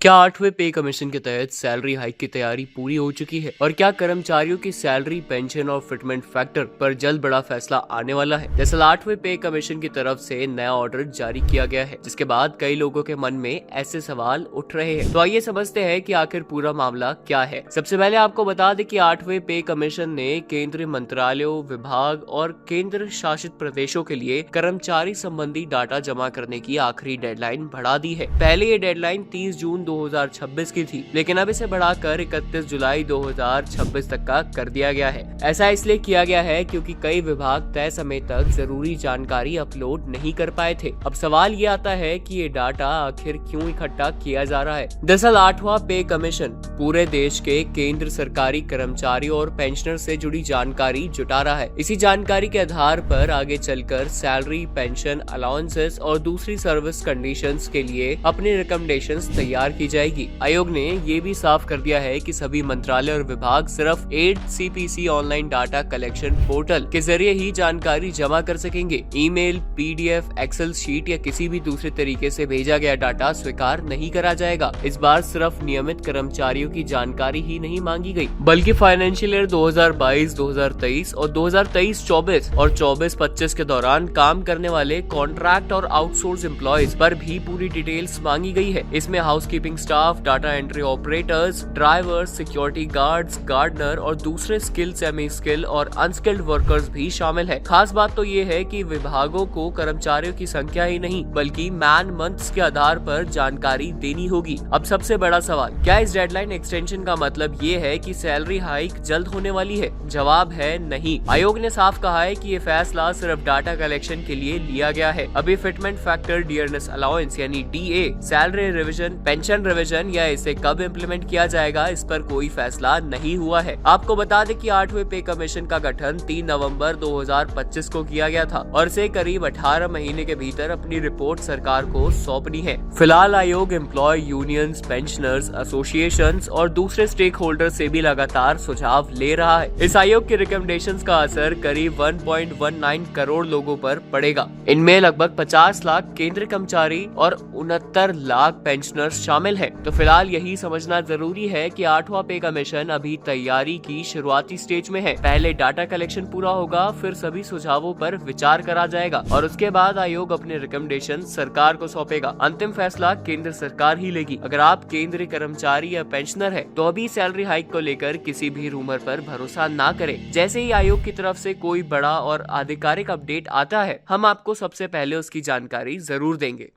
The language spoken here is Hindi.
क्या 8वें पे कमीशन के तहत सैलरी हाइक की तैयारी पूरी हो चुकी है और क्या कर्मचारियों की सैलरी, पेंशन और फिटमेंट फैक्टर पर जल्द बड़ा फैसला आने वाला है। दरअसल 8वें पे कमीशन की तरफ से नया ऑर्डर जारी किया गया है, जिसके बाद कई लोगों के मन में ऐसे सवाल उठ रहे हैं। तो आइए समझते हैं कि आखिर पूरा मामला क्या है। सबसे पहले आपको बता दें कि 8वें पे कमीशन ने केंद्रीय मंत्रालयों, विभाग और केंद्र शासित प्रदेशों के लिए कर्मचारी संबंधी डाटा जमा करने की आखिरी डेडलाइन बढ़ा दी है। पहले ये डेडलाइन 30 जून 2026 की थी, लेकिन अब इसे बढ़ाकर 31 जुलाई 2026 तक का कर दिया गया है। ऐसा इसलिए किया गया है क्योंकि कई विभाग तय समय तक जरूरी जानकारी अपलोड नहीं कर पाए थे। अब सवाल ये आता है कि ये डाटा आखिर क्यों इकट्ठा किया जा रहा है। दरअसल 8वां पे कमीशन पूरे देश के केंद्र सरकारी कर्मचारियों और पेंशनर से जुड़ी जानकारी जुटा रहा है। इसी जानकारी के आधार पर आगे चलकर सैलरी, पेंशन, अलाउंसेस और दूसरी सर्विस कंडीशंस के लिए अपनी रिकमेंडेशंस तैयार की जाएगी। आयोग ने ये भी साफ कर दिया है कि सभी मंत्रालय और विभाग सिर्फ 8CPC online data collection portal के जरिए ही जानकारी जमा कर सकेंगे। ईमेल, PDF, एक्सेल शीट या किसी भी दूसरे तरीके से भेजा गया डाटा स्वीकार नहीं करा जाएगा। इस बार सिर्फ नियमित कर्मचारियों की जानकारी ही नहीं मांगी गई, बल्कि फाइनेंशियल ईयर 2022-2023 और 2023-24 और 24-25 के दौरान काम करने वाले कॉन्ट्रैक्ट और आउटसोर्स एम्प्लॉयज पर भी पूरी डिटेल्स मांगी गई है। इसमें housekeeping staff, data entry operators, drivers, security guards, gardener और दूसरे स्किल, सेमी स्किल और अनस्किल्ड वर्कर्स भी शामिल है। खास बात तो ये है कि विभागों को कर्मचारियों की संख्या ही नहीं बल्कि मैन मंथ्स के आधार पर जानकारी देनी होगी। अब सबसे बड़ा सवाल, क्या इस डेडलाइन एक्सटेंशन का मतलब ये है कि सैलरी हाइक जल्द होने वाली है? जवाब है नहीं। आयोग ने साफ कहा है कि ये फैसला सिर्फ डाटा कलेक्शन के लिए लिया गया है। अभी फिटमेंट फैक्टर, डियरनेस अलाउंस यानी DA, salary revision, pension revision या इसे कब इम्प्लीमेंट किया जाएगा, इस पर कोई फैसला नहीं हुआ है। आपको बता दें कि 8वें पे कमीशन का गठन 3 नवंबर 2025 को किया गया था और इसे करीब 18 महीने के भीतर अपनी रिपोर्ट सरकार को सौंपनी है। फिलहाल आयोग एम्प्लॉय यूनियंस, पेंशनर्स एसोसिएशंस और दूसरे स्टेक होल्डर से भी लगातार सुझाव ले रहा है। इस आयोग के रिकमेंडेशंस का असर करीब 1.19 करोड़ लोगों पर पड़ेगा। इनमें लगभग 50 लाख केंद्रीय कर्मचारी और 69 लाख पेंशनर्स शामिल हैं। तो फिलहाल यही समझना जरूरी है कि 8वां पे कमीशन अभी तैयारी की शुरुआती स्टेज में है। पहले डाटा कलेक्शन पूरा होगा, फिर सभी सुझावों पर विचार करा जाएगा और उसके बाद आयोग अपने रिकमेंडेशन सरकार को सौंपेगा। अंतिम फैसला केंद्र सरकार ही लेगी। अगर आप केंद्रीय कर्मचारी या पेंशनर है तो अभी सैलरी हाइक को लेकर किसी भी रूमर पर भरोसा ना करें। जैसे ही आयोग की तरफ से कोई बड़ा और आधिकारिक अपडेट आता है, हम आपको सबसे पहले उसकी जानकारी जरूर देंगे।